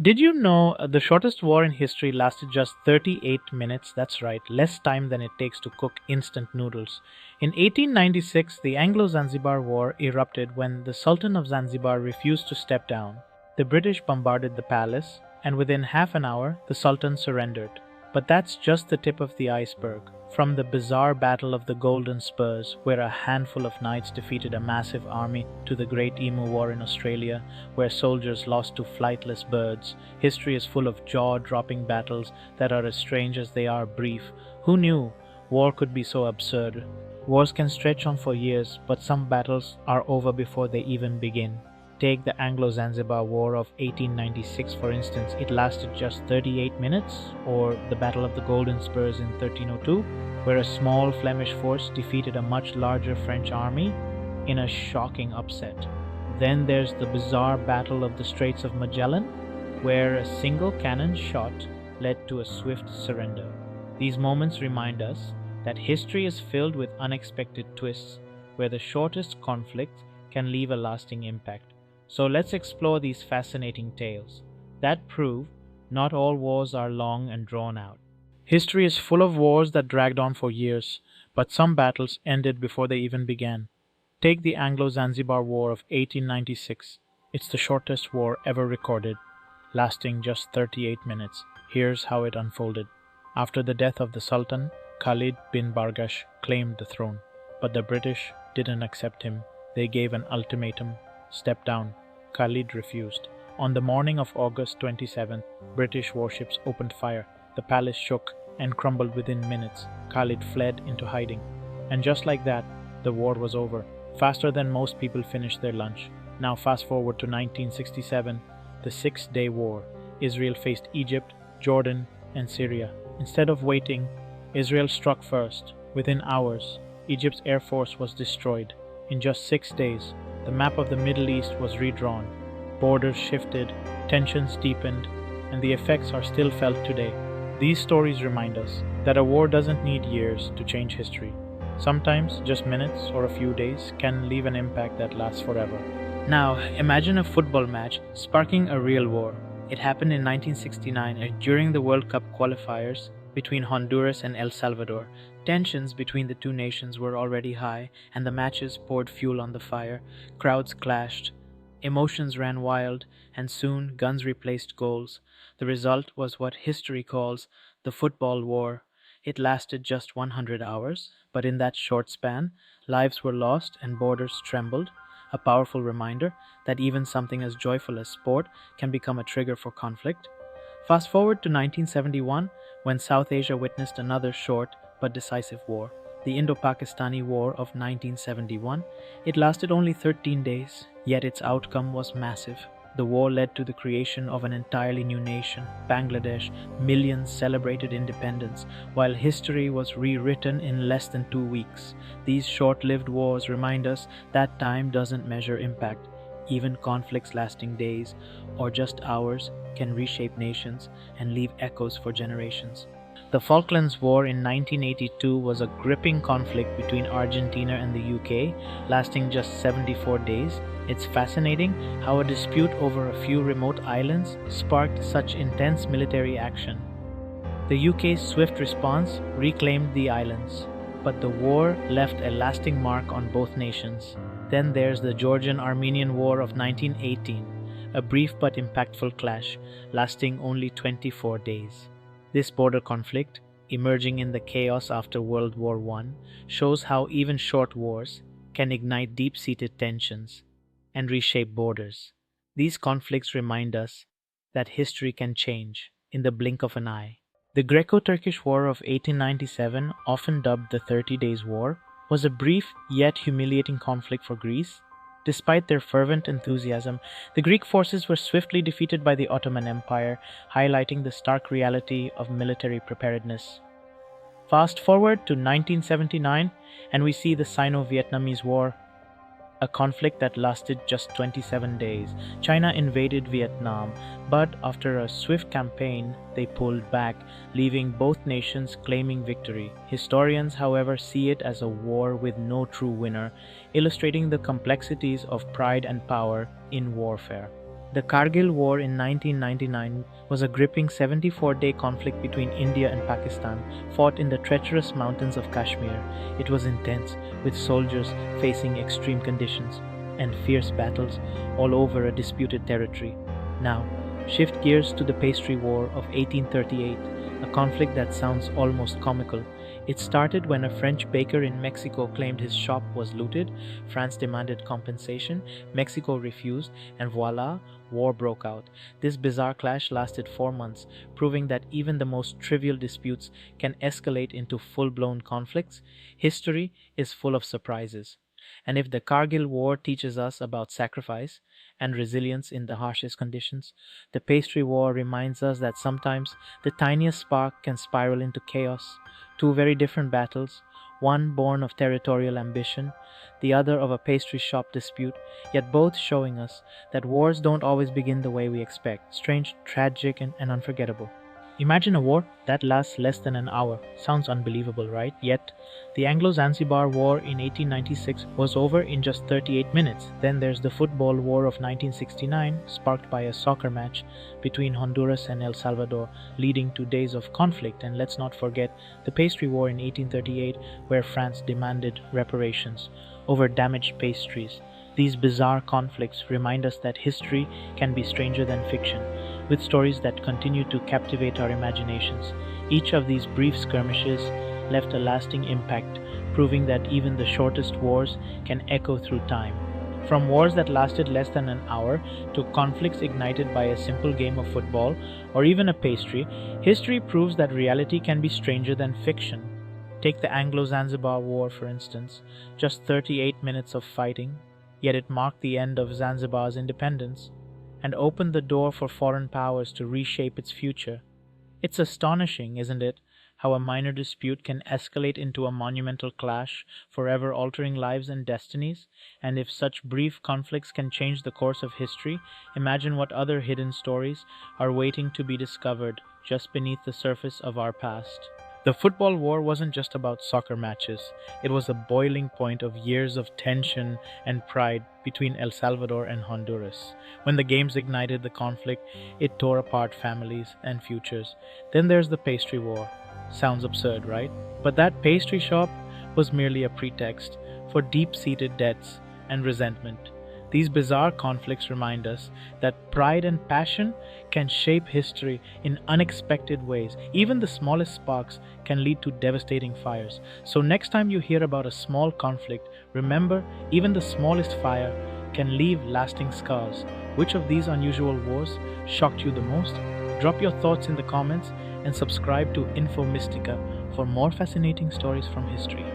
Did you know the shortest war in history lasted just 38 minutes? That's right, less time than it takes to cook instant noodles. In 1896, the Anglo-Zanzibar War erupted when the Sultan of Zanzibar refused to step down. The British bombarded the palace, and within half an hour, the Sultan surrendered. But that's just the tip of the iceberg. From the bizarre Battle of the Golden Spurs, where a handful of knights defeated a massive army, to the Great Emu War in Australia, where soldiers lost to flightless birds, history is full of jaw-dropping battles that are as strange as they are brief. Who knew war could be so absurd? Wars can stretch on for years, but some battles are over before they even begin. Take the Anglo-Zanzibar War of 1896 for instance. It lasted just 38 minutes, or the Battle of the Golden Spurs in 1302, where a small Flemish force defeated a much larger French army in a shocking upset. Then there's the bizarre Battle of the Straits of Magellan, where a single cannon shot led to a swift surrender. These moments remind us that history is filled with unexpected twists, where the shortest conflict can leave a lasting impact. So let's explore these fascinating tales that prove not all wars are long and drawn out. History is full of wars that dragged on for years, but some battles ended before they even began. Take the Anglo-Zanzibar War of 1896. It's the shortest war ever recorded, lasting just 38 minutes. Here's how it unfolded. After the death of the Sultan, Khalid bin Bargash claimed the throne, but the British didn't accept him. They gave an ultimatum: step down. Khalid refused. On the morning of August 27th, British warships opened fire. The palace shook and crumbled within minutes. Khalid fled into hiding. And just like that, the war was over, faster than most people finished their lunch. Now fast forward to 1967, the Six-Day War. Israel faced Egypt, Jordan, and Syria. Instead of waiting, Israel struck first. Within hours, Egypt's air force was destroyed. In just 6 days, the map of the Middle East was redrawn. Borders shifted, tensions deepened, and the effects are still felt today. These stories remind us that a war doesn't need years to change history. Sometimes just minutes or a few days can leave an impact that lasts forever. Now, imagine a football match sparking a real war. It happened in 1969 during the World Cup qualifiers between Honduras and El Salvador. Tensions between the two nations were already high, and the matches poured fuel on the fire. Crowds clashed, emotions ran wild, and soon guns replaced goals. The result was what history calls the football war. It lasted just 100 hours, but in that short span, lives were lost and borders trembled. A powerful reminder that even something as joyful as sport can become a trigger for conflict. Fast forward to 1971, when South Asia witnessed another short but decisive war, the Indo-Pakistani War of 1971. It lasted only 13 days, yet its outcome was massive. The war led to the creation of an entirely new nation, Bangladesh. Millions celebrated independence, while history was rewritten in less than 2 weeks. These short-lived wars remind us that time doesn't measure impact. Even conflicts lasting days or just hours can reshape nations and leave echoes for generations. The Falklands War in 1982 was a gripping conflict between Argentina and the UK, lasting just 74 days. It's fascinating how a dispute over a few remote islands sparked such intense military action. The UK's swift response reclaimed the islands, but the war left a lasting mark on both nations. Then there's the Georgian-Armenian War of 1918, a brief but impactful clash, lasting only 24 days. This border conflict, emerging in the chaos after World War I, shows how even short wars can ignite deep-seated tensions and reshape borders. These conflicts remind us that history can change in the blink of an eye. The Greco-Turkish War of 1897, often dubbed the 30 Days War, was a brief yet humiliating conflict for Greece. Despite their fervent enthusiasm, the Greek forces were swiftly defeated by the Ottoman Empire, highlighting the stark reality of military preparedness. Fast forward to 1979, and we see the Sino-Vietnamese War, a conflict that lasted just 27 days. China invaded Vietnam, but after a swift campaign, they pulled back, leaving both nations claiming victory. Historians, however, see it as a war with no true winner, illustrating the complexities of pride and power in warfare. The Kargil War in 1999 was a gripping 74-day conflict between India and Pakistan, fought in the treacherous mountains of Kashmir. It was intense, with soldiers facing extreme conditions and fierce battles all over a disputed territory. Now, shift gears to the Pastry War of 1838, a conflict that sounds almost comical. It started when a French baker in Mexico claimed his shop was looted. France demanded compensation, Mexico refused, and voila, war broke out. This bizarre clash lasted 4 months, proving that even the most trivial disputes can escalate into full blown conflicts. History is full of surprises. And if the Kargil War teaches us about sacrifice and resilience in the harshest conditions, the Pastry War reminds us that sometimes the tiniest spark can spiral into chaos. Two very different battles, one born of territorial ambition, the other of a pastry shop dispute, yet both showing us that wars don't always begin the way we expect, strange, tragic, and unforgettable. Imagine a war that lasts less than an hour. Sounds unbelievable, right? Yet, the Anglo-Zanzibar War in 1896 was over in just 38 minutes. Then there's the Football War of 1969, sparked by a soccer match between Honduras and El Salvador, leading to days of conflict. And let's not forget the Pastry War in 1838, where France demanded reparations over damaged pastries. These bizarre conflicts remind us that history can be stranger than fiction, with stories that continue to captivate our imaginations. Each of these brief skirmishes left a lasting impact, proving that even the shortest wars can echo through time. From wars that lasted less than an hour to conflicts ignited by a simple game of football or even a pastry, history proves that reality can be stranger than fiction. Take the Anglo-Zanzibar War, for instance, just 38 minutes of fighting, yet it marked the end of Zanzibar's independence and opened the door for foreign powers to reshape its future. It's astonishing, isn't it, how a minor dispute can escalate into a monumental clash, forever altering lives and destinies? And if such brief conflicts can change the course of history, imagine what other hidden stories are waiting to be discovered just beneath the surface of our past. The football war wasn't just about soccer matches, it was a boiling point of years of tension and pride between El Salvador and Honduras. When the games ignited the conflict, it tore apart families and futures. Then there's the pastry war. Sounds absurd, right? But that pastry shop was merely a pretext for deep seated debts and resentment. These bizarre conflicts remind us that pride and passion can shape history in unexpected ways. Even the smallest sparks can lead to devastating fires. So, next time you hear about a small conflict, remember even the smallest fire can leave lasting scars. Which of these unusual wars shocked you the most? Drop your thoughts in the comments and subscribe to Info Mystica for more fascinating stories from history.